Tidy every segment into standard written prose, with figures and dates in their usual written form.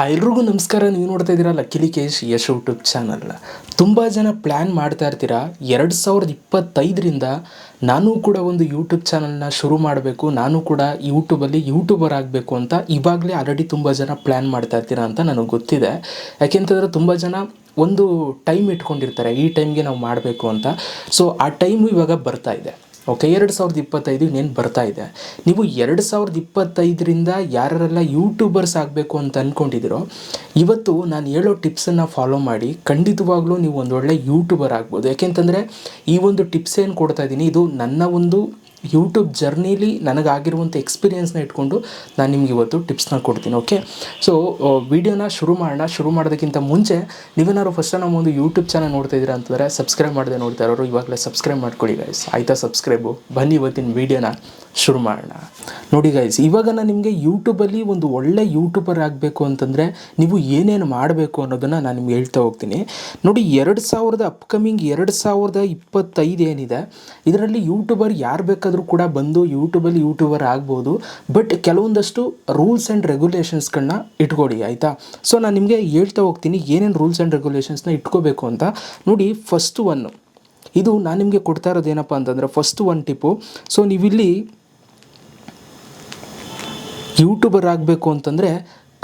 ಎಲ್ರಿಗೂ ನಮಸ್ಕಾರ. ನೀವು ನೋಡ್ತಾ ಇದ್ದೀರಾ ಲಕ್ಕಿಲಿ ಕೇಶ್ ಯಶ್ ಯೂಟ್ಯೂಬ್ ಚಾನಲ್. ತುಂಬ ಜನ ಪ್ಲ್ಯಾನ್ ಮಾಡ್ತಾ ಇರ್ತೀರಾ 2025ರಿಂದ ನಾನು ಕೂಡ ಒಂದು ಯೂಟ್ಯೂಬ್ ಚಾನಲ್ನ ಶುರು ಮಾಡಬೇಕು, ನಾನು ಕೂಡ ಯೂಟ್ಯೂಬಲ್ಲಿ ಯೂಟ್ಯೂಬರ್ ಆಗಬೇಕು ಅಂತ ಇವಾಗಲೇ ಆಲ್ರೆಡಿ ತುಂಬ ಜನ ಪ್ಲ್ಯಾನ್ ಮಾಡ್ತಾ ಇರ್ತೀರಾ ಅಂತ ನನಗೆ ಗೊತ್ತಿದೆ. ಯಾಕೆಂತಂದರೆ ತುಂಬ ಜನ ಒಂದು ಟೈಮ್ ಇಟ್ಕೊಂಡಿರ್ತಾರೆ, ಈ ಟೈಮ್ಗೆ ನಾವು ಮಾಡಬೇಕು ಅಂತ. ಸೊ ಆ ಟೈಮು ಇವಾಗ ಬರ್ತಾ ಇದೆ. ಓಕೆ, 2025 ಇನ್ನೇನು ಬರ್ತಾ ಇದೆ. ನೀವು 2025ರಿಂದ ಯಾರೆಲ್ಲ ಯೂಟ್ಯೂಬರ್ಸ್ ಆಗಬೇಕು ಅಂತ ಅಂದ್ಕೊಂಡಿದ್ದೀರೋ, ಇವತ್ತು ನಾನು ಹೇಳೋ ಟಿಪ್ಸನ್ನು ಫಾಲೋ ಮಾಡಿ ಖಂಡಿತವಾಗ್ಲೂ ನೀವು ಒಂದೊಳ್ಳೆ ಯೂಟ್ಯೂಬರ್ ಆಗ್ಬೋದು. ಯಾಕೆಂತಂದರೆ ಈ ಒಂದು ಟಿಪ್ಸ್ ಏನು ಕೊಡ್ತಾ ಇದ್ದೀನಿ, ಇದು ನನ್ನ ಒಂದು ಯೂಟ್ಯೂಬ್ ಜರ್ನಿಲಿ ನನಗಾಗಿರುವಂಥ ಎಕ್ಸ್ಪೀರಿಯೆನ್ಸ್ನ ಇಟ್ಕೊಂಡು ನಾನು ನಿಮ್ಗೆ ಇವತ್ತು ಟಿಪ್ಸ್ನ ಕೊಡ್ತೀನಿ. ಓಕೆ, ಸೊ ವಿಡಿಯೋನ ಶುರು ಮಾಡೋದಕ್ಕಿಂತ ಮುಂಚೆ ನೀವೇನಾದ್ರು ಫಸ್ಟ್ ನಮ್ಮ ಒಂದು ಯೂಟ್ಯೂಬ್ ಚಾನಲ್ ನೋಡ್ತಾ ಇದ್ದೀರಾ ಅಂತಂದರೆ ಸಬ್ಸ್ಕ್ರೈಬ್ ಮಾಡದೆ ನೋಡ್ತಾ ಇರೋರು ಇವಾಗಲೇ ಸಬ್ಸ್ಕ್ರೈಬ್ ಮಾಡ್ಕೊಳ್ಳಿ ಗೈಸ್. ಆಯಿತಾ? ಸಬ್ಸ್ಕ್ರೈಬು. ಬನ್ನಿ ಇವತ್ತಿನ ವೀಡಿಯೋನ ಶುರು ಮಾಡೋಣ. ನೋಡಿ ಗೈಸ್, ಇವಾಗ ನಾನು ನಿಮಗೆ ಯೂಟ್ಯೂಬಲ್ಲಿ ಒಂದು ಒಳ್ಳೆ ಯೂಟ್ಯೂಬರ್ ಆಗಬೇಕು ಅಂತಂದರೆ ನೀವು ಏನೇನು ಮಾಡಬೇಕು ಅನ್ನೋದನ್ನು ನಾನು ನಿಮ್ಗೆ ಹೇಳ್ತಾ ಹೋಗ್ತೀನಿ. ನೋಡಿ, 2025 ಏನಿದೆ, ಇದರಲ್ಲಿ ಯೂಟ್ಯೂಬರ್ ಯಾರು ಬೇಕಾದರೂ ಕೂಡ ಬಂದು ಯೂಟ್ಯೂಬಲ್ಲಿ ಯೂಟ್ಯೂಬರ್ ಆಗ್ಬೋದು. ಬಟ್ ಕೆಲವೊಂದಷ್ಟು ರೂಲ್ಸ್ ಆ್ಯಂಡ್ ರೆಗ್ಯುಲೇಷನ್ಸ್ಗಳನ್ನ ಇಟ್ಕೊಳ್ಳಿ, ಆಯಿತಾ? ಸೊ ನಾನು ನಿಮಗೆ ಹೇಳ್ತಾ ಹೋಗ್ತೀನಿ ಏನೇನು ರೂಲ್ಸ್ ಆ್ಯಂಡ್ ರೆಗ್ಯುಲೇಷನ್ಸ್ನ ಇಟ್ಕೋಬೇಕು ಅಂತ. ನೋಡಿ, ಫಸ್ಟ್ ಒನ್ನು, ಇದು ನಾನು ನಿಮಗೆ ಕೊಡ್ತಾ ಇರೋದು ಏನಪ್ಪ ಅಂತಂದರೆ ಫಸ್ಟ್ ಒನ್ ಟಿಪ್ಪು. ಸೊ ನೀವಿಲ್ಲಿ ಯೂಟ್ಯೂಬರ್ ಆಗಬೇಕು ಅಂತಂದರೆ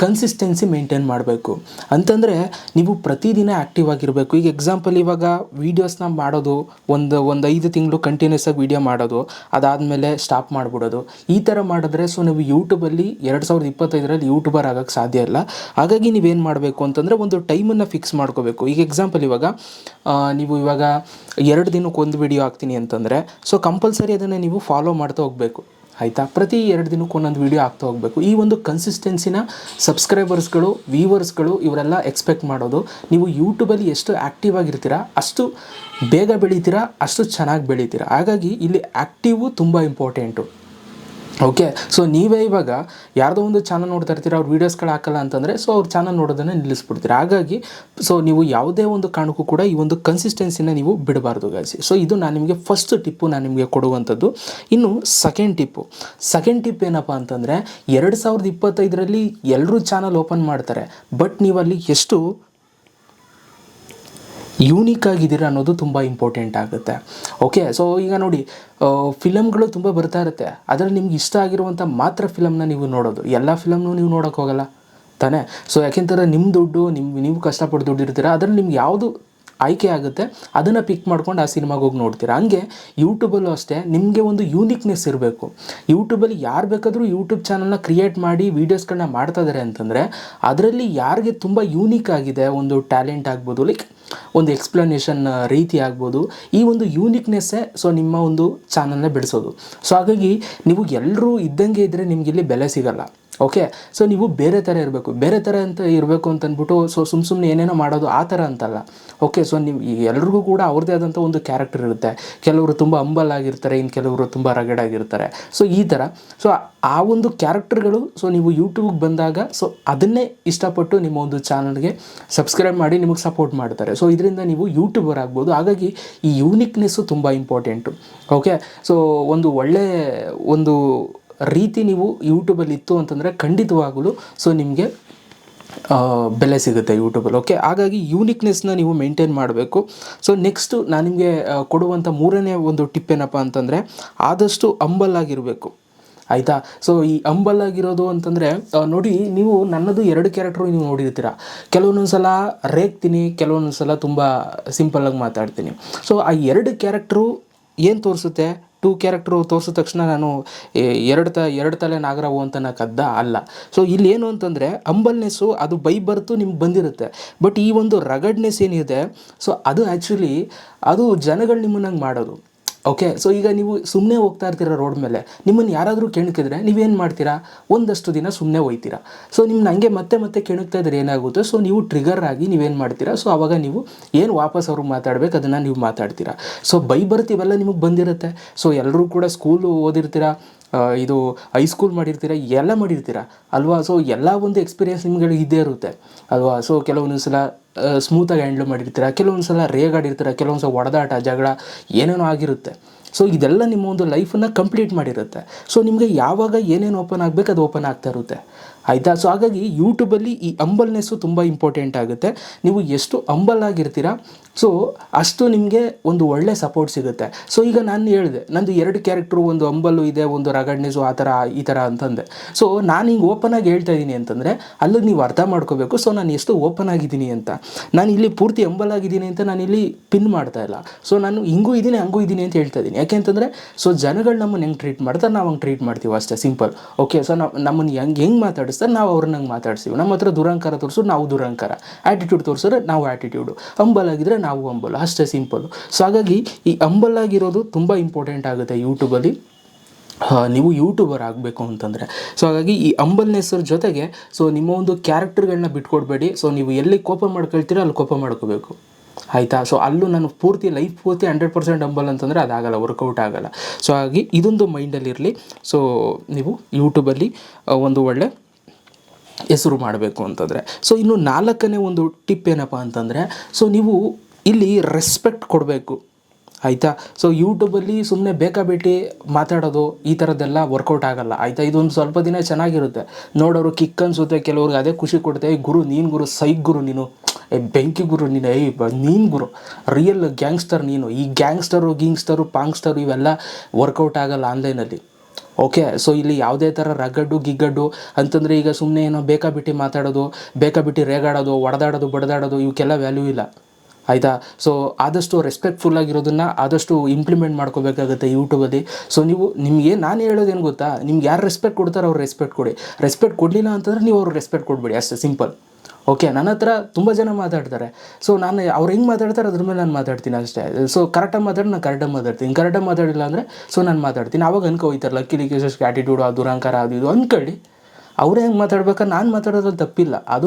ಕನ್ಸಿಸ್ಟೆನ್ಸಿ ಮೇಂಟೈನ್ ಮಾಡಬೇಕು. ಅಂತಂದರೆ ನೀವು ಪ್ರತಿದಿನ ಆ್ಯಕ್ಟಿವ್ ಆಗಿರಬೇಕು. ಈಗ ಎಕ್ಸಾಂಪಲ್, ಇವಾಗ ವೀಡಿಯೋಸ್ನ ಮಾಡೋದು ಒಂದು 5 ತಿಂಗಳು ಕಂಟಿನ್ಯೂಸ್ ಆಗಿ ವೀಡಿಯೋ ಮಾಡೋದು, ಅದಾದಮೇಲೆ ಸ್ಟಾಪ್ ಮಾಡಿಬಿಡೋದು, ಈ ಥರ ಮಾಡಿದ್ರೆ ಸೊ ನೀವು ಯೂಟ್ಯೂಬಲ್ಲಿ 2025ರಲ್ಲಿ ಯೂಟ್ಯೂಬರ್ ಆಗೋಕ್ಕೆ ಸಾಧ್ಯ ಇಲ್ಲ. ಹಾಗಾಗಿ ನೀವೇನು ಮಾಡಬೇಕು ಅಂತಂದರೆ ಒಂದು ಟೈಮನ್ನು ಫಿಕ್ಸ್ ಮಾಡ್ಕೋಬೇಕು. ಈಗ ಎಕ್ಸಾಂಪಲ್, ನೀವು ಇವಾಗ 2 ದಿನಕ್ಕೆ ಒಂದು ವೀಡಿಯೋ ಹಾಕ್ತೀನಿ ಅಂತಂದರೆ ಸೊ ಕಂಪಲ್ಸರಿ ಅದನ್ನು ನೀವು ಫಾಲೋ ಮಾಡ್ತಾ ಹೋಗಬೇಕು, ಆಯಿತಾ? ಪ್ರತಿ 2 ದಿನಕ್ಕೆ ಒಂದೊಂದು ವೀಡಿಯೋ ಆಗ್ತಾ ಹೋಗಬೇಕು. ಈ ಒಂದು ಕನ್ಸಿಸ್ಟೆನ್ಸಿನ ಸಬ್ಸ್ಕ್ರೈಬರ್ಸ್ಗಳು, ವ್ಯೂವರ್ಸ್ಗಳು ಇವರೆಲ್ಲ ಎಕ್ಸ್ಪೆಕ್ಟ್ ಮಾಡೋದು. ನೀವು ಯೂಟ್ಯೂಬಲ್ಲಿ ಎಷ್ಟು ಆ್ಯಕ್ಟಿವ್ ಆಗಿರ್ತೀರಾ ಅಷ್ಟು ಬೇಗ ಬೆಳೀತೀರಾ, ಅಷ್ಟು ಚೆನ್ನಾಗಿ ಬೆಳೀತೀರಾ. ಹಾಗಾಗಿ ಇಲ್ಲಿ ಆ್ಯಕ್ಟಿವು ತುಂಬ ಇಂಪಾರ್ಟೆಂಟು. ಓಕೆ, ಸೊ ನೀವೇ ಇವಾಗ ಯಾರ್ದೋ ಒಂದು ಚಾನಲ್ ನೋಡ್ತಾ ಇರ್ತೀರ, ಅವ್ರು ವೀಡಿಯೋಸ್ಗಳು ಹಾಕಲ್ಲ ಅಂತಂದರೆ ಸೊ ಅವ್ರ ಚಾನಲ್ ನೋಡೋದನ್ನು ನಿಲ್ಲಿಸ್ಬಿಡ್ತೀರ. ಹಾಗಾಗಿ ಸೊ ನೀವು ಯಾವುದೇ ಒಂದು ಕಾರಣಕ್ಕೂ ಕೂಡ ಈ ಒಂದು ಕನ್ಸಿಸ್ಟೆನ್ಸಿನ ನೀವು ಬಿಡಬಾರ್ದು ಗಾಯ್ಸ್. ಸೊ ಇದು ನಾನು ನಿಮಗೆ ಫಸ್ಟ್ ಟಿಪ್ಪು ನಾನು ನಿಮಗೆ ಕೊಡುವಂಥದ್ದು. ಇನ್ನು ಸೆಕೆಂಡ್ ಟಿಪ್ ಏನಪ್ಪ ಅಂತಂದರೆ 2025ರಲ್ಲಿ ಎಲ್ಲರೂ ಚಾನಲ್ ಓಪನ್ ಮಾಡ್ತಾರೆ, ಬಟ್ ನೀವಲ್ಲಿ ಎಷ್ಟು ಯೂನಿಕ್ ಆಗಿದ್ದೀರಾ ಅನ್ನೋದು ತುಂಬ ಇಂಪಾರ್ಟೆಂಟ್ ಆಗುತ್ತೆ. ಓಕೆ, ಸೊ ಈಗ ನೋಡಿ, ಫಿಲಮ್ಗಳು ತುಂಬ ಬರ್ತಾ ಇರುತ್ತೆ, ಅದರಲ್ಲಿ ನಿಮ್ಗೆ ಇಷ್ಟ ಆಗಿರುವಂಥ ಮಾತ್ರ ಫಿಲಮ್ನ ನೀವು ನೋಡೋದು, ಎಲ್ಲ ಫಿಲಮ್ನೂ ನೀವು ನೋಡೋಕ್ಕೆ ಹೋಗಲ್ಲ ತಾನೇ. ಸೊ ಯಾಕೆಂತಂದರೆ ನಿಮ್ಮ ದುಡ್ಡು, ನೀವು ಕಷ್ಟಪಟ್ಟು ದುಡ್ಡು ಇರ್ತೀರ, ಅದರಲ್ಲಿ ನಿಮ್ಗೆ ಯಾವುದು ಆಯ್ಕೆ ಆಗುತ್ತೆ ಅದನ್ನು ಪಿಕ್ ಮಾಡ್ಕೊಂಡು ಆ ಸಿನಿಮಾಗೆ ಹೋಗಿ ನೋಡ್ತೀರಾ. ಹಂಗೆ ಯೂಟ್ಯೂಬಲ್ಲೂ ಅಷ್ಟೇ, ನಿಮಗೆ ಒಂದು ಯೂನಿಕ್ನೆಸ್ ಇರಬೇಕು. ಯೂಟ್ಯೂಬಲ್ಲಿ ಯಾರು ಬೇಕಾದರೂ ಯೂಟ್ಯೂಬ್ ಚಾನಲ್ನ ಕ್ರಿಯೇಟ್ ಮಾಡಿ ವೀಡಿಯೋಸ್ಗಳನ್ನ ಮಾಡ್ತಾ ಇದ್ದಾರೆ ಅಂತಂದರೆ ಅದರಲ್ಲಿ ಯಾರಿಗೆ ತುಂಬ ಯೂನಿಕ್ ಆಗಿದೆ, ಒಂದು ಟ್ಯಾಲೆಂಟ್ ಆಗ್ಬೋದು, ಲೈಕ್ ಒಂದು ಎಕ್ಸ್ಪ್ಲನೇಷನ್ ರೀತಿ ಆಗ್ಬೋದು, ಈ ಒಂದು ಯೂನಿಕ್ನೆಸ್ಸೇ ಸೊ ನಿಮ್ಮ ಒಂದು ಚಾನಲ್ನ ಬೆಳೆಸೋದು. ಸೊ ಹಾಗಾಗಿ ನೀವು ಎಲ್ಲರೂ ಇದ್ದಂಗೆ ಇದ್ದರೆ ನಿಮ್ಗೆ ಇಲ್ಲಿ ಬೆಲೆ ಸಿಗಲ್ಲ. ಓಕೆ, ಸೊ ನೀವು ಬೇರೆ ಥರ ಇರಬೇಕು ಅಂತ ಅಂದ್ಬಿಟ್ಟು ಸೊ ಸುಮ್ಮನೆ ಏನೇನೋ ಮಾಡೋದು ಆ ಥರ ಅಂತಲ್ಲ. ಓಕೆ, ಸೊ ನೀವು ಎಲ್ರಿಗೂ ಕೂಡ ಅವ್ರದ್ದೇ ಆದಂಥ ಒಂದು ಕ್ಯಾರೆಕ್ಟರ್ ಇರುತ್ತೆ. ಕೆಲವರು ತುಂಬ ಹಂಬಲ್ ಆಗಿರ್ತಾರೆ, ಇನ್ನು ಕೆಲವರು ತುಂಬ ರಗಡ್ ಆಗಿರ್ತಾರೆ. ಸೊ ಈ ಥರ ಸೊ ಆ ಒಂದು ಕ್ಯಾರೆಕ್ಟರ್ಗಳು ಸೊ ನೀವು ಯೂಟ್ಯೂಬ್ಗೆ ಬಂದಾಗ ಸೊ ಅದನ್ನೇ ಇಷ್ಟಪಟ್ಟು ನಿಮ್ಮ ಒಂದು ಚಾನಲ್ಗೆ ಸಬ್ಸ್ಕ್ರೈಬ್ ಮಾಡಿ ನಿಮಗೆ ಸಪೋರ್ಟ್ ಮಾಡ್ತಾರೆ. ಸೊ ಇದರಿಂದ ನೀವು ಯೂಟ್ಯೂಬರ್ ಆಗ್ಬೋದು. ಹಾಗಾಗಿ ಈ ಯೂನಿಕ್ನೆಸ್ಸು ತುಂಬ ಇಂಪಾರ್ಟೆಂಟು. ಓಕೆ, ಸೊ ಒಂದು ಒಳ್ಳೆ ಒಂದು ರೀತಿ ನೀವು ಯೂಟ್ಯೂಬಲ್ಲಿ ಇತ್ತು ಅಂತಂದರೆ ಖಂಡಿತವಾಗಲೂ ಸೊ ನಿಮಗೆ ಬೆಲೆ ಸಿಗುತ್ತೆ ಯೂಟ್ಯೂಬಲ್ಲಿ. ಓಕೆ, ಹಾಗಾಗಿ ಯೂನಿಕ್ನೆಸ್ನ ನೀವು ಮೇಂಟೈನ್ ಮಾಡಬೇಕು. ಸೊ ನೆಕ್ಸ್ಟು ನಾನು ನಿಮಗೆ ಕೊಡುವಂಥ 3ನೇ ಒಂದು ಟಿಪ್ ಏನಪ್ಪ ಅಂತಂದರೆ ಆದಷ್ಟು ಹಂಬಲ್ ಆಗಿರಬೇಕು, ಆಯಿತಾ? ಸೊ ಈ ಹಂಬಲ್ ಆಗಿರೋದು ಅಂತಂದರೆ ನೋಡಿ, ನೀವು ನನ್ನದು 2 ಕ್ಯಾರೆಕ್ಟ್ರು ನೀವು ನೋಡಿರ್ತೀರ. ಕೆಲವೊಂದೊಂದು ಸಲ ರೇಗ್ತೀನಿ, ಕೆಲವೊಂದೊಂದು ಸಲ ತುಂಬ ಸಿಂಪಲ್ಲಾಗಿ ಮಾತಾಡ್ತೀನಿ. ಸೊ ಆ 2 ಕ್ಯಾರೆಕ್ಟ್ರು ಏನು ತೋರಿಸುತ್ತೆ, 2 ಕ್ಯಾರೆಕ್ಟ್ರು ತೋರಿಸಿದ ತಕ್ಷಣ ನಾನು ಎರಡು ತಲೆ ನಾಗರಾವು ಅಂತ ಕದ್ದ ಅಲ್ಲ. ಸೊ ಇಲ್ಲಿ ಏನು ಅಂತಂದರೆ ಹಂಬಲ್ನೆಸ್ಸು ಅದು ಬೈ ಬರ್ತು ನಿಮ್ಗೆ ಬಂದಿರುತ್ತೆ. ಬಟ್ ಈ ಒಂದು ರಗಡ್ನೆಸ್ ಏನಿದೆ ಸೊ ಅದು ಆ್ಯಕ್ಚುಲಿ ಅದು ಜನಗಳು ನಿಮ್ಮನ್ನಂಗೆ ಮಾಡೋದು. ಓಕೆ, ಸೊ ಈಗ ನೀವು ಸುಮ್ಮನೆ ಹೋಗ್ತಾ ಇರ್ತೀರ ರೋಡ್ ಮೇಲೆ, ನಿಮ್ಮನ್ನು ಯಾರಾದರೂ ಕೆಣಕಿದ್ರೆ ನೀವೇನು ಮಾಡ್ತೀರಾ, ಒಂದಷ್ಟು ದಿನ ಸುಮ್ಮನೆ ಹೋಗ್ತೀರಾ. ಸೊ ನಿಮ್ಮನ್ನ ಹಂಗೆ ಮತ್ತೆ ಕೆಣಕ್ತಾ ಇದ್ರೆ ಏನಾಗುತ್ತೆ, ಸೊ ನೀವು ಟ್ರಿಗರ್ ಆಗಿ ನೀವೇನು ಮಾಡ್ತೀರಾ, ಸೊ ಆವಾಗ ನೀವು ಏನು ವಾಪಸ್ ಅವ್ರಿಗೆ ಮಾತಾಡಬೇಕು ಅದನ್ನು ನೀವು ಮಾತಾಡ್ತೀರಾ. ಸೊ ಬೈ ಬರ್ತೀವೆಲ್ಲ ನಿಮಗೆ ಬಂದಿರುತ್ತೆ. ಸೊ ಎಲ್ಲರೂ ಕೂಡ ಸ್ಕೂಲು ಓದಿರ್ತೀರ, ಇದು ಹೈಸ್ಕೂಲ್ ಮಾಡಿರ್ತೀರ, ಎಲ್ಲ ಮಾಡಿರ್ತೀರ ಅಲ್ವಾ. ಸೊ ಎಲ್ಲ ಒಂದು ಎಕ್ಸ್ಪೀರಿಯೆನ್ಸ್ ನಿಮ್ಗೆ ಇದ್ದೇ ಇರುತ್ತೆ ಅಲ್ವಾ. ಸೊ ಕೆಲವೊಂದು ಸಲ ಸ್ಮೂತಾಗಿ ಹ್ಯಾಂಡ್ಲ್ ಮಾಡಿರ್ತೀರ, ಕೆಲವೊಂದು ಸಲ ರೇಗಾಡಿರ್ತೀರ, ಕೆಲವೊಂದು ಸಲ ಹೊಡೆದಾಟ ಜಗಳ ಏನೇನೋ ಆಗಿರುತ್ತೆ. ಸೊ ಇದೆಲ್ಲ ನಿಮ್ಮ ಒಂದು ಲೈಫನ್ನು ಕಂಪ್ಲೀಟ್ ಮಾಡಿರುತ್ತೆ. ಸೊ ನಿಮಗೆ ಯಾವಾಗ ಏನೇನು ಓಪನ್ ಆಗಬೇಕು ಅದು ಓಪನ್ ಆಗ್ತಾ ಇರುತ್ತೆ ಆಯಿತಾ. ಸೊ ಹಾಗಾಗಿ ಯೂಟ್ಯೂಬಲ್ಲಿ ಈ ಅಂಬಲ್ನೆಸ್ಸು ತುಂಬ ಇಂಪಾರ್ಟೆಂಟ್ ಆಗುತ್ತೆ. ನೀವು ಎಷ್ಟು ಅಂಬಲ್ ಆಗಿರ್ತೀರಾ ಸೊ ಅಷ್ಟು ನಿಮಗೆ ಒಂದು ಒಳ್ಳೆ ಸಪೋರ್ಟ್ ಸಿಗುತ್ತೆ. ಸೊ ಈಗ ನಾನು ಹೇಳಿದೆ ನಂದು 2 ಕ್ಯಾರೆಕ್ಟ್ರು, ಒಂದು ಅಂಬಲ್ಲು ಇದೆ, ಒಂದು ರಗಡ್ನೆಸ್ಸು, ಆ ಥರ ಈ ಥರ ಅಂತಂದೆ. ಸೊ ನಾನು ಹಿಂಗೆ ಓಪನಾಗಿ ಹೇಳ್ತಾ ಇದ್ದೀನಿ ಅಂತಂದರೆ ಅಲ್ಲಿ ನೀವು ಅರ್ಥ ಮಾಡ್ಕೋಬೇಕು ಸೊ ನಾನು ಎಷ್ಟು ಓಪನ್ ಆಗಿದ್ದೀನಿ ಅಂತ. ನಾನು ಇಲ್ಲಿ ಪೂರ್ತಿ ಅಂಬಲ್ ಆಗಿದ್ದೀನಿ ಅಂತ ನಾನು ಇಲ್ಲಿ ಪಿನ್ ಮಾಡ್ತಾ ಇಲ್ಲ. ಸೊ ನಾನು ಹಿಂಗೂ ಇದ್ದೀನಿ ಹಂಗೂ ಇದ್ದೀನಿ ಅಂತ ಹೇಳ್ತಾ ಇದ್ದೀನಿ. ಯಾಕೆಂತಂದರೆ ಸೊ ಜನಗಳು ನಮ್ಮನ್ನು ಹೆಂಗೆ ಟ್ರೀಟ್ ಮಾಡ್ತಾರೆ ನಾವು ಹಂಗೆ ಟ್ರೀಟ್ ಮಾಡ್ತೀವಿ ಅಷ್ಟೇ, ಸಿಂಪಲ್. ಓಕೆ, ಸೊ ನಮ್ಮನ್ನು ಹೆಂಗೆ ಮಾತಾಡಿಸ್ತಾರೆ ನಾವು ಅವ್ರನ್ನ ಹಂಗೆ ಮಾತಾಡ್ತೀವಿ. ನಮ್ಮ ಹತ್ರ ದುರಂಕಾರ ತೋರಿಸೋದು ನಾವು ದುರಂಕಾರ, ಆ್ಯಟಿಟ್ಯೂಡ್ ತೋರಿಸಿದ್ರೆ ನಾವು ಆ್ಯಟಿಟ್ಯೂಡು, ಅಂಬಲ್ ಆಗಿದ್ರೆ ನಾವು ಅಂಬಲ್, ಅಷ್ಟೇ ಸಿಂಪಲ್ಲು. ಸೊ ಹಾಗಾಗಿ ಈ ಅಂಬಲ್ ಆಗಿರೋದು ತುಂಬ ಇಂಪಾರ್ಟೆಂಟ್ ಆಗುತ್ತೆ ಯೂಟ್ಯೂಬಲ್ಲಿ, ನೀವು ಯೂಟ್ಯೂಬರ್ ಆಗಬೇಕು ಅಂತಂದರೆ. ಸೊ ಹಾಗಾಗಿ ಈ ಅಂಬಲ್ನೆಸ್ಸರ ಜೊತೆಗೆ ಸೊ ನಿಮ್ಮ ಒಂದು ಕ್ಯಾರೆಕ್ಟರ್ಗಳನ್ನ ಬಿಟ್ಕೊಡ್ಬೇಡಿ. ಸೊ ನೀವು ಎಲ್ಲಿ ಕೋಪ ಮಾಡ್ಕೊಳ್ತೀರೋ ಅಲ್ಲಿ ಕೋಪ ಮಾಡ್ಕೋಬೇಕು, ಆಯಿತಾ. ಸೊ ಅಲ್ಲೂ ನಾನು ಲೈಫ್ ಪೂರ್ತಿ 100% ಅಂಬಲ್ ಅಂತಂದರೆ ಅದಾಗಲ್ಲ, ವರ್ಕೌಟ್ ಆಗೋಲ್ಲ. ಸೊ ಹಾಗಾಗಿ ಇದೊಂದು ಮೈಂಡಲ್ಲಿರಲಿ. ಸೊ ನೀವು ಯೂಟ್ಯೂಬಲ್ಲಿ ಒಂದು ಒಳ್ಳೆ ಹೆಸರು ಮಾಡಬೇಕು ಅಂತಂದರೆ. ಸೊ ಇನ್ನು 4ನೇ ಒಂದು ಟಿಪ್ ಏನಪ್ಪ ಅಂತಂದರೆ ಸೊ ನೀವು ಇಲ್ಲಿ ರೆಸ್ಪೆಕ್ಟ್ ಕೊಡಬೇಕು, ಆಯಿತಾ. ಸೊ ಯೂಟ್ಯೂಬಲ್ಲಿ ಸುಮ್ಮನೆ ಬೇಕಾಬಿಟ್ಟು ಮಾತಾಡೋದು ಈ ಥರದ್ದೆಲ್ಲ ವರ್ಕೌಟ್ ಆಗೋಲ್ಲ, ಆಯಿತಾ. ಇದೊಂದು ಸ್ವಲ್ಪ ದಿನ ಚೆನ್ನಾಗಿರುತ್ತೆ, ನೋಡೋರು ಕಿಕ್ ಅನಿಸುತ್ತೆ, ಕೆಲವ್ರಿಗೆ ಅದೇ ಖುಷಿ ಕೊಡುತ್ತೆ. ಗುರು ನೀನು ಗುರು, ಸೈಕ್ ಗುರು ನೀನು, ಬೆಂಕಿ ಗುರು ನೀನು, ನೀನು ಗುರು ರಿಯಲ್ ಗ್ಯಾಂಗ್ಸ್ಟರ್ ನೀನು. ಈ ಗಿಂಗ್ಸ್ಟರು ಪಾಂಗ್ಸ್ಟರು ಇವೆಲ್ಲ ವರ್ಕೌಟ್ ಆಗೋಲ್ಲ ಆನ್ಲೈನಲ್ಲಿ. ಓಕೆ, ಸೊ ಇಲ್ಲಿ ಯಾವುದೇ ಥರ ಗಿಗ್ಗಡ್ಡು ಅಂತಂದರೆ ಈಗ ಸುಮ್ಮನೆ ಏನೋ ಬೇಕಾಬಿಟ್ಟು ಮಾತಾಡೋದು, ಬೇಕಾಬಿಟ್ಟು ರೇಗಾಡೋದು, ಹೊಡೆದಾಡೋದು ಬಡದಾಡೋದು ಇವಕ್ಕೆಲ್ಲ ವ್ಯಾಲ್ಯೂ ಇಲ್ಲ, ಆಯಿತಾ. ಸೊ ಆದಷ್ಟು ರೆಸ್ಪೆಕ್ಟ್ಫುಲ್ಲಾಗಿರೋದನ್ನು ಆದಷ್ಟು ಇಂಪ್ಲಿಮೆಂಟ್ ಮಾಡ್ಕೋಬೇಕಾಗುತ್ತೆ ಯೂಟ್ಯೂಬಲ್ಲಿ. ಸೊ ನಿಮಗೆ ನಾನು ಹೇಳೋದೇನು ಗೊತ್ತಾ, ನಿಮ್ಗೆ ಯಾರು ರೆಸ್ಪೆಕ್ಟ್ ಕೊಡ್ತಾರೋ ಅವ್ರು ರೆಸ್ಪೆಕ್ಟ್ ಕೊಡಿ. ರೆಸ್ಪೆಕ್ಟ್ ಕೊಡಲಿಲ್ಲ ಅಂತಂದರೆ ನೀವು ಅವ್ರಿಗೆ ರೆಸ್ಪೆಕ್ಟ್ ಕೊಡಬೇಡಿ, ಅಷ್ಟೇ ಸಿಂಪಲ್. ಓಕೆ, ನನ್ನ ಹತ್ರ ತುಂಬ ಜನ ಮಾತಾಡ್ತಾರೆ. ಸೊ ನಾನು ಅವ್ರು ಹೆಂಗೆ ಮಾತಾಡ್ತಾರೆ ಅದ್ರ ಮೇಲೆ ನಾನು ಮಾತಾಡ್ತೀನಿ ಅಷ್ಟೇ. ಸೊ ಕರೆಕ್ಟಾಗಿ ನಾನು ಕರೆಕ್ಟಾಗಿ ಮಾತಾಡ್ತೀನಿ. ಕರೆಕ್ಟಾಗಿ ಮಾತಾಡಿಲ್ಲ ಅಂದರೆ ಸೊ ನಾನು ಮಾತಾಡ್ತೀನಿ. ಆವಾಗ ಹೋಯ್ತಾರೆ ಲಕ್ಕಿ ಆ್ಯಟಿಟ್ಯೂಡು, ಆ ದುರಂಕಾರ, ಅದು ಇದು ಅಂದ್ಕೊಳ್ಳಿ. ಅವರೇ ಹೆಂಗೆ ಮಾತಾಡ್ಬೇಕಾದ್ರೆ ನಾನು ಮಾತಾಡೋದ್ರಲ್ಲಿ ತಪ್ಪಿಲ್ಲ. ಅದು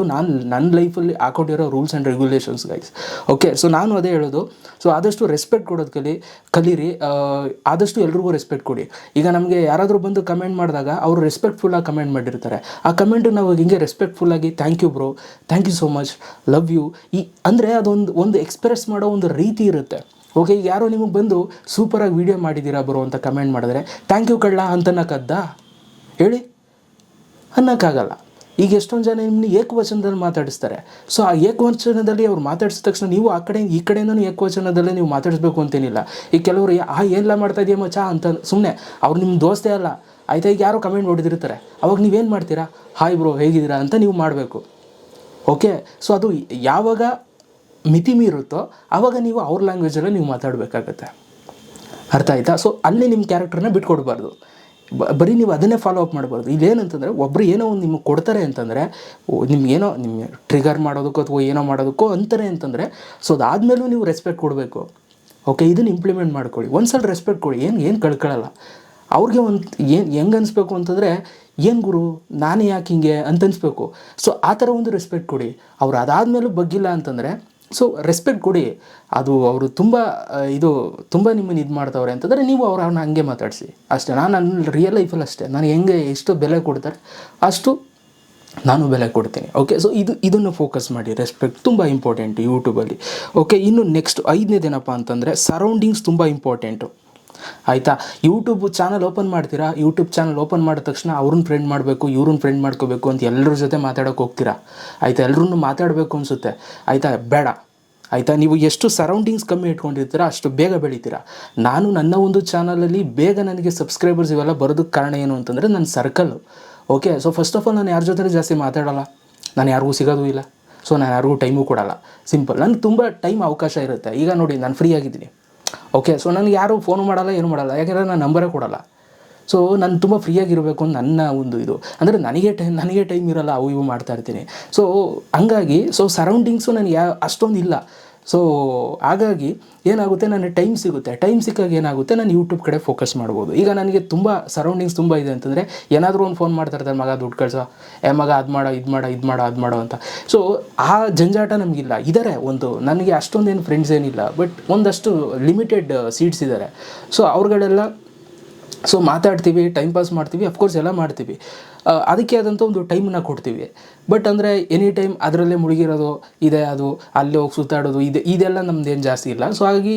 ನನ್ನ ಲೈಫಲ್ಲಿ ಹಾಕೊಂಡಿರೋ rules and regulations guys. Okay, so ನಾನು ಅದೇ ಹೇಳೋದು. ಸೊ ಆದಷ್ಟು ರೆಸ್ಪೆಕ್ಟ್ ಕೊಡೋದು ಕಲೀರಿ. ಆದಷ್ಟು ಎಲ್ರಿಗೂ ರೆಸ್ಪೆಕ್ಟ್ ಕೊಡಿ. ಈಗ ನಮಗೆ ಯಾರಾದರೂ ಬಂದು ಕಮೆಂಟ್ ಮಾಡಿದಾಗ ಅವರು ರೆಸ್ಪೆಕ್ಟ್ಫುಲ್ಲಾಗಿ ಕಮೆಂಟ್ ಮಾಡಿರ್ತಾರೆ. ಆ ಕಮೆಂಟು ನಾವು ಹಿಂಗೆ ರೆಸ್ಪೆಕ್ಟ್ಫುಲ್ಲಾಗಿ thank you bro, thank you so much, love you ಅಂದರೆ ಅದೊಂದು ಎಕ್ಸ್ಪ್ರೆಸ್ ಮಾಡೋ ಒಂದು ರೀತಿ ಇರುತ್ತೆ. ಓಕೆ, ಈಗ ಯಾರೋ ನಿಮಗೆ ಬಂದು ಸೂಪರಾಗಿ ವೀಡಿಯೋ ಮಾಡಿದ್ದೀರಾ ಬ್ರೋ ಅಂತ ಕಮೆಂಟ್ ಮಾಡಿದ್ರೆ ಥ್ಯಾಂಕ್ ಯು ಕಳ್ಳ ಅಂತನಕ್ಕದ್ದ ಹೇಳಿ, ಅನ್ನೋಕ್ಕಾಗಲ್ಲ. ಈಗ ಎಷ್ಟೊಂದು ಜನ ನಿಮ್ಮನ್ನ ಏಕವಚನದಲ್ಲಿ ಮಾತಾಡಿಸ್ತಾರೆ. ಸೊ ಆ ಏಕವಚನದಲ್ಲಿ ಅವ್ರು ಮಾತಾಡಿಸಿದ ತಕ್ಷಣ ನೀವು ಆ ಕಡೆ ಈ ಕಡೆಯಿಂದನೂ ಏಕವಚನದಲ್ಲೇ ನೀವು ಮಾತಾಡಿಸ್ಬೇಕು ಅಂತೇನಿಲ್ಲ. ಈಗ ಕೆಲವರು ಎಲ್ಲ ಮಾಡ್ತಾ ಇದೆಯಾ ಮಚ್ಚ ಅಂತ ಸುಮ್ಮನೆ ಅವ್ರು ನಿಮ್ಮ ದೋಸ್ತೇ ಅಲ್ಲ, ಆಯಿತಾ. ಈಗ ಯಾರೋ ಕಮೆಂಟ್ ಹೊಡೆದಿರ್ತಾರೆ, ಅವಾಗ ನೀವೇನು ಮಾಡ್ತೀರಾ, ಹಾಯ್ ಬ್ರೋ ಹೇಗಿದ್ದೀರಾ ಅಂತ ನೀವು ಮಾಡಬೇಕು. ಓಕೆ, ಸೊ ಅದು ಯಾವಾಗ ಮಿತಿ ಮೀರುತ್ತೋ ಆವಾಗ ನೀವು ಅವ್ರ ಲ್ಯಾಂಗ್ವೇಜಲ್ಲೇ ನೀವು ಮಾತಾಡಬೇಕಾಗತ್ತೆ, ಅರ್ಥ ಆಯಿತಾ. ಸೊ ಅಲ್ಲಿ ನಿಮ್ಮ ಕ್ಯಾರೆಕ್ಟರ್ನ ಬಿಟ್ಕೊಡ್ಬಾರ್ದು, ಬರೀ ನೀವು ಅದನ್ನೇ ಫಾಲೋ ಅಪ್ ಮಾಡಬಾರ್ದು. ಇಲ್ಲೇನಂತಂದರೆ ಒಬ್ಬರು ಏನೋ ಒಂದು ನಿಮಗೆ ಕೊಡ್ತಾರೆ ಅಂತಂದರೆ ನಿಮ್ಗೇನೋ ನಿಮ್ಮ ಟ್ರಿಗರ್ ಮಾಡೋದಕ್ಕೋ ಅಥವಾ ಏನೋ ಮಾಡೋದಕ್ಕೋ ಅಂತಾರೆ ಅಂತಂದರೆ ಸೊ ಅದಾದಮೇಲೂ ನೀವು ರೆಸ್ಪೆಕ್ಟ್ ಕೊಡಬೇಕು. ಓಕೆ, ಇದನ್ನು ಇಂಪ್ಲಿಮೆಂಟ್ ಮಾಡ್ಕೊಳ್ಳಿ. ಒಂದು ಸಲ ರೆಸ್ಪೆಕ್ಟ್ ಕೊಡಿ, ಏನು ಕಳ್ಕೊಳ್ಳಲ್ಲ. ಅವ್ರಿಗೆ ಹೆಂಗೆ ಅನಿಸ್ಬೇಕು ಅಂತಂದರೆ ಏನು ಗುರು ನಾನೇ ಯಾಕೆ ಹಿಂಗೆ ಅಂತ ಅನಿಸ್ಬೇಕು. ಸೊ ಆ ಥರ ಒಂದು ರೆಸ್ಪೆಕ್ಟ್ ಕೊಡಿ. ಅವ್ರು ಅದಾದಮೇಲೂ ಬಗ್ಗಿಲ್ಲ ಅಂತಂದರೆ ಸೊ ರೆಸ್ಪೆಕ್ಟ್ ಕೊಡಿ. ಅದು ಅವರು ತುಂಬ ನಿಮ್ಮನ್ನು ಇದು ಮಾಡ್ತವ್ರೆ ಅಂತಂದರೆ ನೀವು ಅವ್ರನ್ನ ಹಂಗೆ ಮಾತಾಡಿಸಿ ಅಷ್ಟೇ. ನನ್ನ ರಿಯಲ್ ಲೈಫಲ್ಲಿ ಅಷ್ಟೇ, ನಾನು ಹೆಂಗೆ ಎಷ್ಟು ಬೆಲೆ ಕೊಡ್ತಾರೆ ಅಷ್ಟು ನಾನು ಬೆಲೆ ಕೊಡ್ತೀನಿ. ಓಕೆ, ಸೊ ಇದನ್ನು ಫೋಕಸ್ ಮಾಡಿ. ರೆಸ್ಪೆಕ್ಟ್ ತುಂಬ ಇಂಪಾರ್ಟೆಂಟು ಯೂಟ್ಯೂಬಲ್ಲಿ. ಓಕೆ, ಇನ್ನು ನೆಕ್ಸ್ಟ್ 5ನೇದೇನಪ್ಪ ಅಂತಂದರೆ ಸರೌಂಡಿಂಗ್ಸ್ ತುಂಬ ಇಂಪಾರ್ಟೆಂಟು, ಆಯಿತಾ. ಯೂಟ್ಯೂಬ್ ಚಾನಲ್ ಓಪನ್ ಮಾಡ್ತೀರಾ, ಯೂಟ್ಯೂಬ್ ಚಾನಲ್ ಓಪನ್ ಮಾಡಿದ ತಕ್ಷಣ ಅವ್ರನ್ನ ಫ್ರೆಂಡ್ ಮಾಡಬೇಕು, ಇವ್ರನ್ನ ಫ್ರೆಂಡ್ ಮಾಡ್ಕೋಬೇಕು ಅಂತ ಎಲ್ಲರ ಜೊತೆ ಮಾತಾಡೋಕೆ ಹೋಗ್ತೀರಾ, ಆಯಿತಾ. ಎಲ್ಲರೂ ಮಾತಾಡಬೇಕು ಅನಿಸುತ್ತೆ, ಆಯಿತಾ. ಬೇಡ, ಆಯಿತಾ. ನೀವು ಎಷ್ಟು ಸರೌಂಡಿಂಗ್ಸ್ ಕಮ್ಮಿ ಇಟ್ಕೊಂಡಿರ್ತೀರ ಅಷ್ಟು ಬೇಗ ಬೆಳಿತೀರಾ. ನನ್ನ ಒಂದು ಚಾನಲಲ್ಲಿ ಬೇಗ ನನಗೆ ಸಬ್ಸ್ಕ್ರೈಬರ್ಸ್ ಇವೆಲ್ಲ ಬರೋದಕ್ಕೆ ಕಾರಣ ಏನು ಅಂತಂದರೆ ನನ್ನ circle. Okay, so first of all ನಾನು ಯಾರ ಜೊತೆ ಜಾಸ್ತಿ ಮಾತಾಡೋಲ್ಲ, ನಾನು ಯಾರಿಗೂ ಸಿಗೋದು ಇಲ್ಲ. ಸೊ ನಾನು ಯಾರಿಗೂ ಟೈಮು ಕೊಡೋಲ್ಲ, ಸಿಂಪಲ್. ನನಗೆ ತುಂಬ ಟೈಮ್ ಅವಕಾಶ ಇರುತ್ತೆ. ಈಗ ನೋಡಿ ನಾನು ಫ್ರೀ ಆಗಿದ್ದೀನಿ. ಓಕೆ, ಸೊ ನನಗೆ ಯಾರೂ ಫೋನು ಮಾಡಲ್ಲ, ಏನು ಮಾಡಲ್ಲ, ಯಾಕೆಂದರೆ ನಾನು ನಂಬರೇ ಕೊಡಲ್ಲ. ಸೊ ನಾನು ತುಂಬ ಫ್ರೀಯಾಗಿರಬೇಕು ಅಂತ ನನ್ನ ಒಂದು ಇದು ಅಂದರೆ ನನಗೆ ಟೈಮ್ ಇರೋಲ್ಲ, ಅವು ಇವು ಮಾಡ್ತಾಯಿರ್ತೀನಿ. ಸೊ ಹಂಗಾಗಿ ಸೊ ಸರೌಂಡಿಂಗ್ಸು ನನಗೆ ಅಷ್ಟೊಂದು ಇಲ್ಲ. ಸೊ ಹಾಗಾಗಿ ಏನಾಗುತ್ತೆ, ನನಗೆ ಟೈಮ್ ಸಿಗುತ್ತೆ. ಟೈಮ್ ಸಿಕ್ಕಾಗ ಏನಾಗುತ್ತೆ, ನಾನು ಯೂಟ್ಯೂಬ್ ಕಡೆ ಫೋಕಸ್ ಮಾಡ್ಬೋದು. ಈಗ ನನಗೆ ತುಂಬ ಸರೌಂಡಿಂಗ್ಸ್ ತುಂಬ ಇದೆ ಅಂತಂದರೆ ಏನಾದರೂ ಒಂದು ಫೋನ್ ಮಾಡ್ತಾಯಿರ್ತಾರೆ, ಮಗ ದುಡ್ಡು ಕಳ್ಸೋ, ಮಗ ಅದು ಮಾಡೋ ಅಂತ. ಸೊ ಆ ಜಂಜಾಟ ನಮಗಿಲ್ಲ. ಇದ್ದಾರೆ ನನಗೆ ಅಷ್ಟೊಂದೇನು ಫ್ರೆಂಡ್ಸ್ ಏನಿಲ್ಲ, ಬಟ್ ಒಂದಷ್ಟು ಲಿಮಿಟೆಡ್ ಸೀಟ್ಸ್ ಇದ್ದಾರೆ. ಸೊ ಅವ್ರುಗಳೆಲ್ಲ ಸೊ ಮಾತಾಡ್ತೀವಿ, ಟೈಮ್ ಪಾಸ್ ಮಾಡ್ತೀವಿ, ಅಫ್ಕೋರ್ಸ್ ಎಲ್ಲ ಮಾಡ್ತೀವಿ, ಅದಕ್ಕೆ ಆದಂಥ ಒಂದು ಟೈಮನ್ನು ಕೊಡ್ತೀವಿ. ಬಟ್ ಅಂದರೆ ಎನಿ ಟೈಮ್ ಅದರಲ್ಲೇ ಮುಳುಗಿರೋದು ಇದೆ, ಅದು ಅಲ್ಲೇ ಹೋಗಿ ಸುತ್ತಾಡೋದು ಇದೆಲ್ಲ ನಮ್ದೇನು ಜಾಸ್ತಿ ಇಲ್ಲ. ಸೊ ಹಾಗಾಗಿ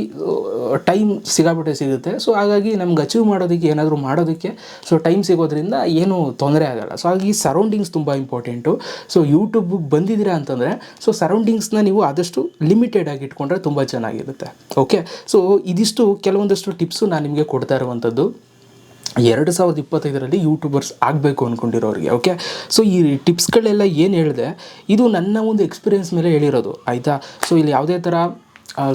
ಟೈಮ್ ಸಿಗಾಬಿಟ್ಟೆ ಸಿಗುತ್ತೆ. ಸೊ ಹಾಗಾಗಿ ನಮ್ಗೆ ಅಚೀವ್ ಮಾಡೋದಕ್ಕೆ, ಏನಾದರೂ ಮಾಡೋದಕ್ಕೆ ಸೊ ಟೈಮ್ ಸಿಗೋದ್ರಿಂದ ಏನೂ ತೊಂದರೆ ಆಗೋಲ್ಲ. ಸೊ ಹಾಗಾಗಿ ಸರೌಂಡಿಂಗ್ಸ್ ತುಂಬ ಇಂಪಾರ್ಟೆಂಟು. ಸೊ ಯೂಟ್ಯೂಬಿಗೆ ಬಂದಿದ್ದೀರಾ ಅಂತಂದರೆ ಸೊ ಸರೌಂಡಿಂಗ್ಸ್ನ ನೀವು ಆದಷ್ಟು ಲಿಮಿಟೆಡ್ ಆಗಿ ಇಟ್ಕೊಂಡ್ರೆ ತುಂಬ ಚೆನ್ನಾಗಿರುತ್ತೆ. ಓಕೆ, ಸೊ ಇದಿಷ್ಟು ಕೆಲವೊಂದಷ್ಟು ಟಿಪ್ಸು ನಾನು ನಿಮಗೆ ಕೊಡ್ತಾ ಇರುವಂಥದ್ದು 2025ರಲ್ಲಿ ಯೂಟ್ಯೂಬರ್ಸ್ ಆಗಬೇಕು ಅಂದ್ಕೊಂಡಿರೋರಿಗೆ. ಓಕೆ, ಸೊ ಈ ಟಿಪ್ಸ್ಗಳೆಲ್ಲ ಏನು ಹೇಳಿದೆ ಇದು ನನ್ನ ಒಂದು ಎಕ್ಸ್ಪೀರಿಯೆನ್ಸ್ ಮೇಲೆ ಹೇಳಿರೋದು, ಆಯಿತಾ. ಸೊ ಇಲ್ಲಿ ಯಾವುದೇ ಥರ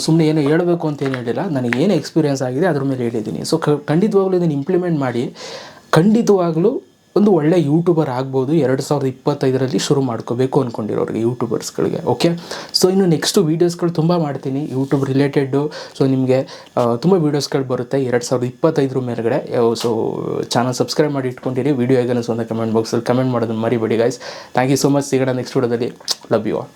ಸುಮ್ಮನೆ ಏನೋ ಹೇಳಬೇಕು ಅಂತ ಏನು ಹೇಳಿಲ್ಲ, ನನಗೇನು ಎಕ್ಸ್ಪೀರಿಯೆನ್ಸ್ ಆಗಿದೆ ಅದ್ರ ಮೇಲೆ ಹೇಳಿದ್ದೀನಿ. ಸೊ ಖಂಡಿತವಾಗ್ಲೂ ಇದನ್ನು ಇಂಪ್ಲಿಮೆಂಟ್ ಮಾಡಿ ಖಂಡಿತವಾಗ್ಲೂ ಒಂದು ಒಳ್ಳೆ ಯೂಟ್ಯೂಬರ್ ಆಗ್ಬೋದು 2025ರಲ್ಲಿ ಶುರು ಮಾಡ್ಕೋಬೇಕು ಅಂದ್ಕೊಂಡಿರೋರಿಗೆ, ಯೂಟ್ಯೂಬರ್ಸ್ಗಳಿಗೆ. ಓಕೆ, ಸೊ ಇನ್ನು ನೆಕ್ಸ್ಟು ವೀಡಿಯೋಸ್ಗಳು ತುಂಬ ಮಾಡ್ತೀನಿ ಯೂಟ್ಯೂಬ್ ರಿಲೇಟೆಡ್ಡು. ಸೊ ನಿಮಗೆ ತುಂಬ ವೀಡಿಯೋಸ್ಗಳು ಬರುತ್ತೆ 2025 ಮೇಲ್ಗಡೆ. ಸೊ ಚಾನಲ್ ಸಬ್ಸ್ಕ್ರೈಬ್ ಮಾಡಿ ಇಟ್ಕೊಂಡಿರಿ. ವೀಡಿಯೋ ಹೇಗೆ ಅನಿಸು ಅಂತ ಕಮೆಂಟ್ ಬಾಕ್ಸಲ್ಲಿ ಕಮೆಂಟ್ ಮಾಡೋದನ್ನು ಮರಿಬೇಡಿ guys. Thank you so much. ಸಿಗೋಣ ನೆಕ್ಸ್ಟ್ ವೀಡಿಯೋದಲ್ಲಿ. Love you all.